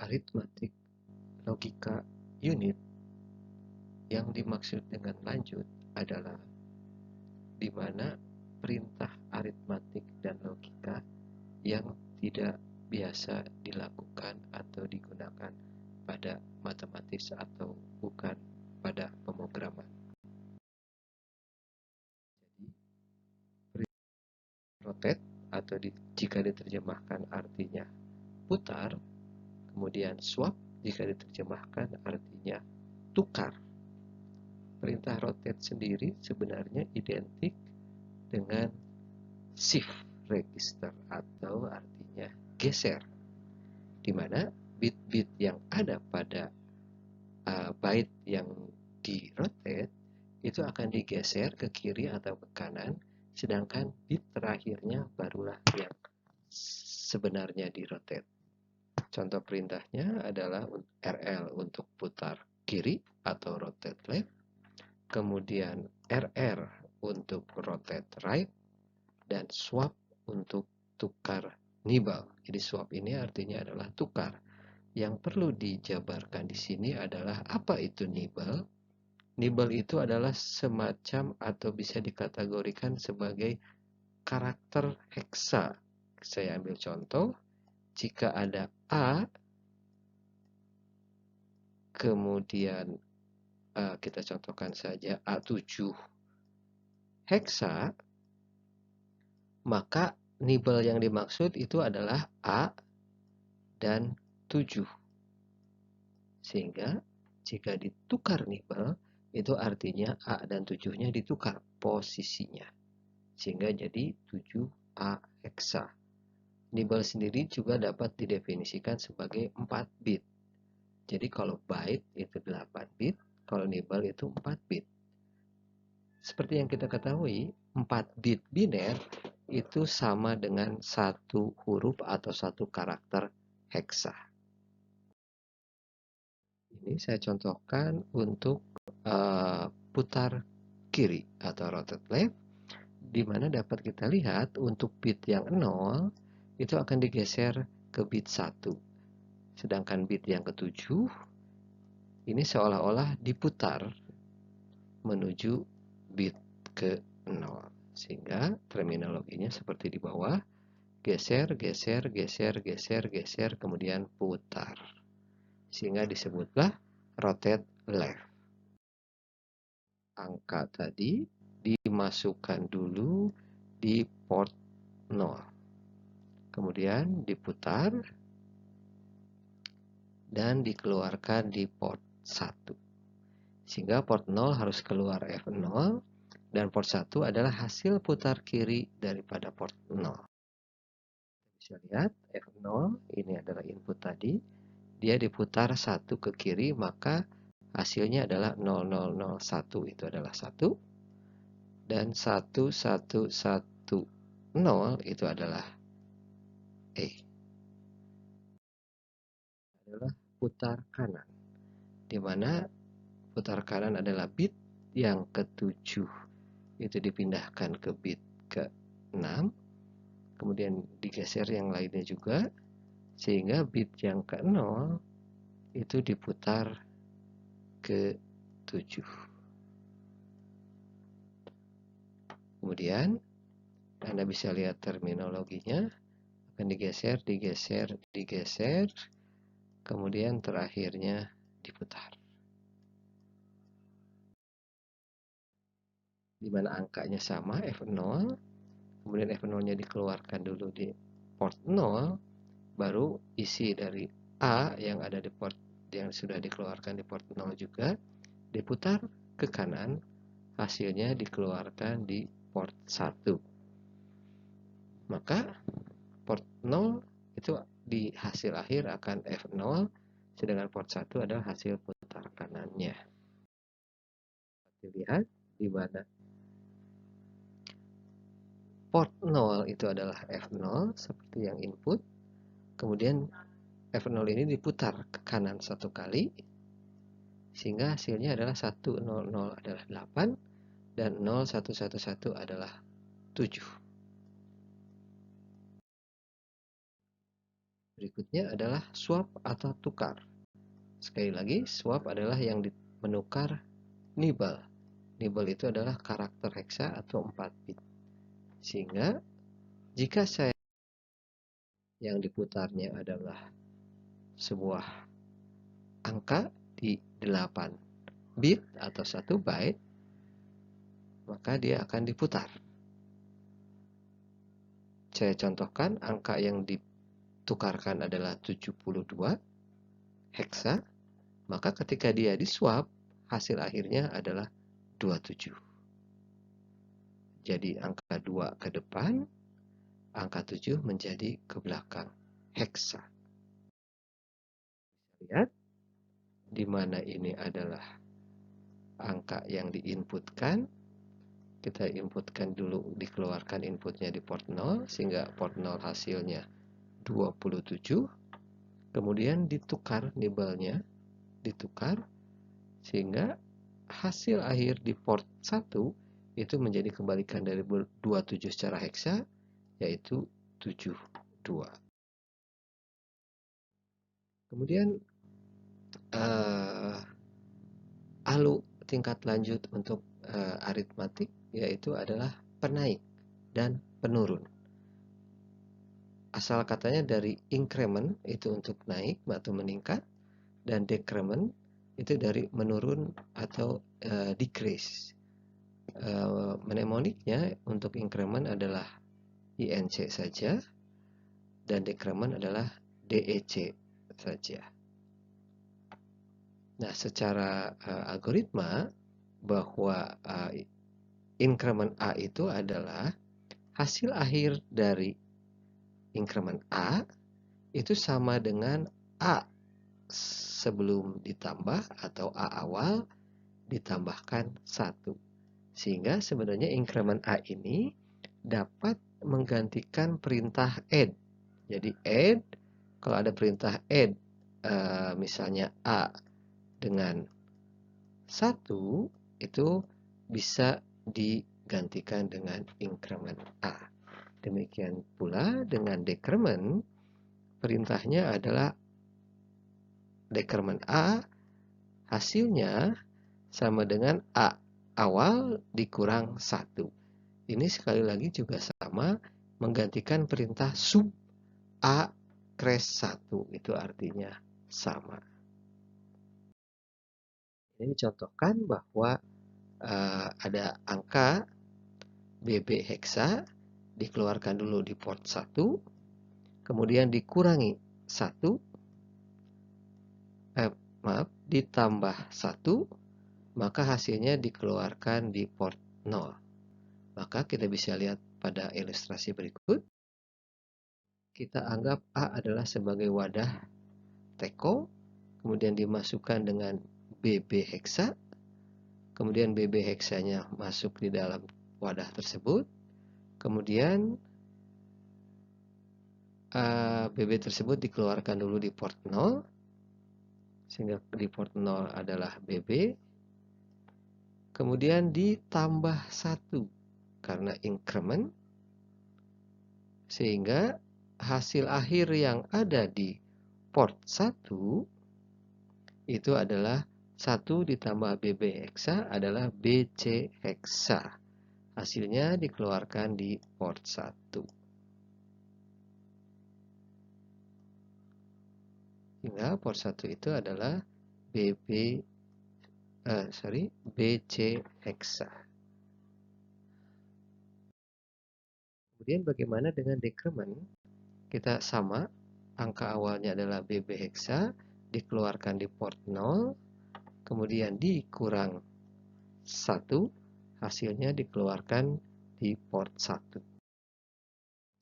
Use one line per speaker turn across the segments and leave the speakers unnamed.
aritmatik logika unit, yang dimaksud dengan lanjut adalah di mana perintah aritmatik dan logika yang tidak biasa dilakukan atau digunakan pada matematis atau bukan pada pemrograman. Jadi, rotate atau jika diterjemahkan artinya putar, kemudian swap jika diterjemahkan artinya tukar. Perintah rotate sendiri sebenarnya identik dengan shift register atau artinya geser, di mana bit-bit yang ada pada byte yang di rotate itu akan digeser ke kiri atau ke kanan, sedangkan bit terakhirnya barulah yang sebenarnya di rotate. Contoh perintahnya adalah RL untuk putar kiri atau rotate left, kemudian RR untuk rotate right, dan swap untuk tukar nibble. Jadi swap ini artinya adalah tukar. Yang perlu dijabarkan di sini adalah apa itu nibble? Nibble itu adalah semacam atau bisa dikategorikan sebagai karakter heksa. Saya ambil contoh, jika ada A, kemudian kita contohkan saja A7 heksa, maka nibble yang dimaksud itu adalah A dan 7. Sehingga jika ditukar nibble, itu artinya A dan 7-nya ditukar posisinya. Sehingga jadi 7A heksa. Nibble sendiri juga dapat didefinisikan sebagai 4 bit. Jadi kalau byte itu 8 bit, kalau nibble itu 4 bit. Seperti yang kita ketahui, 4 bit biner itu sama dengan satu huruf atau satu karakter heksa. Ini saya contohkan untuk putar kiri atau rotate left, di mana dapat kita lihat untuk bit yang 0 itu akan digeser ke bit 1. Sedangkan bit yang ke-7 ini seolah-olah diputar menuju bit ke-0. Sehingga terminologinya seperti di bawah, geser, geser, geser, geser, geser, kemudian putar. Sehingga disebutlah rotate left. Angka tadi dimasukkan dulu di port 0. Kemudian diputar dan dikeluarkan di port 1. Sehingga port 0 harus keluar F0 dan port 1 adalah hasil putar kiri daripada port 0. Bisa lihat F0 ini adalah input tadi. Dia diputar 1 ke kiri, maka hasilnya adalah 0001, itu adalah 1. Dan 1110 itu adalah E. Adalah putar kanan, di mana putar kanan adalah bit yang ke-7 itu dipindahkan ke bit ke-6, kemudian digeser yang lainnya juga, sehingga bit yang ke-0 itu diputar ke 7. Kemudian Anda bisa lihat terminologinya, akan digeser, digeser, digeser, kemudian terakhirnya diputar. Di mana angkanya sama, F0, kemudian F0-nya dikeluarkan dulu di port 0, baru isi dari A yang ada di port yang sudah dikeluarkan di port 0 juga diputar ke kanan, hasilnya dikeluarkan di port 1. Maka port 0 itu di hasil akhir akan F0, sedangkan port 1 adalah hasil putar kanannya. Dilihat di mana port 0 itu adalah F0 seperti yang input, kemudian F0 ini diputar ke kanan satu kali, sehingga hasilnya adalah 100 adalah 8 dan 0111 adalah 7. Berikutnya adalah swap atau tukar. Sekali lagi, swap adalah yang menukar nibble. Nibble itu adalah karakter heksa atau 4 bit. Sehingga jika saya yang diputarnya adalah sebuah angka di 8 bit atau 1 byte, maka dia akan diputar. Saya contohkan, angka yang ditukarkan adalah 72 heksa, maka ketika dia diswap, hasil akhirnya adalah 27. Jadi angka 2 ke depan, angka 7 menjadi ke belakang heksa. Lihat, di mana ini adalah angka yang diinputkan. Kita inputkan dulu, dikeluarkan inputnya di port 0, sehingga port 0 hasilnya 27. Kemudian ditukar nibble-nya, ditukar, sehingga hasil akhir di port 1 itu menjadi kebalikan dari 27 secara heksa, yaitu 72. Kemudian ALU tingkat lanjut untuk aritmatik yaitu adalah penaik dan penurun. Asal katanya dari increment itu untuk naik atau meningkat, dan decrement itu dari menurun atau decrease. Mnemoniknya untuk increment adalah INC saja, dan decrement adalah DEC saja. Nah, secara algoritma bahwa increment A itu adalah hasil akhir dari increment A itu sama dengan A sebelum ditambah atau A awal ditambahkan 1. Sehingga sebenarnya increment A ini dapat menggantikan perintah add. Jadi add, kalau ada perintah add misalnya A dengan 1, itu bisa digantikan dengan increment A. Demikian pula dengan decrement, perintahnya adalah decrement A, hasilnya sama dengan A awal dikurang 1. Ini sekali lagi juga sama, menggantikan perintah sub A crash 1, itu artinya sama. Ini dicontohkan bahwa ada angka BB heksa, dikeluarkan dulu di port 1, kemudian dikurangi 1, ditambah 1, maka hasilnya dikeluarkan di port 0. Maka kita bisa lihat pada ilustrasi berikut. Kita anggap A adalah sebagai wadah teko, kemudian dimasukkan dengan BB heksa, kemudian BB heksanya masuk di dalam wadah tersebut, kemudian BB tersebut dikeluarkan dulu di port 0, sehingga di port 0 adalah BB, kemudian ditambah 1 karena increment, sehingga hasil akhir yang ada di port 1 itu adalah 1 ditambah BB heksa adalah BC heksa. Hasilnya dikeluarkan di port 1. Hingga port 1 itu adalah BC heksa. Kemudian bagaimana dengan decrement? Kita sama, angka awalnya adalah BB heksa, dikeluarkan di port 0, kemudian dikurang 1, hasilnya dikeluarkan di port 1.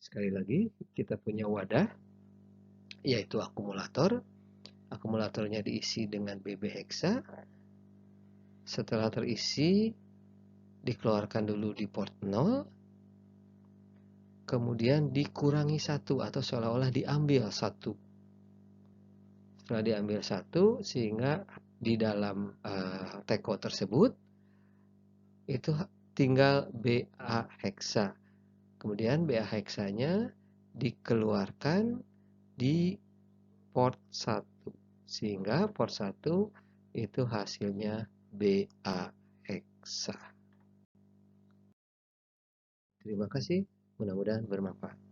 Sekali lagi, kita punya wadah, yaitu akumulator. Akumulatornya diisi dengan BB heksa. Setelah terisi, dikeluarkan dulu di port 0, kemudian dikurangi 1 atau seolah-olah diambil 1. Setelah diambil 1, sehingga di dalam teko tersebut itu tinggal BA heksa. Kemudian BA heksanya dikeluarkan di port 1. Sehingga port 1 itu hasilnya BA eksa. Terima kasih, mudah-mudahan bermanfaat.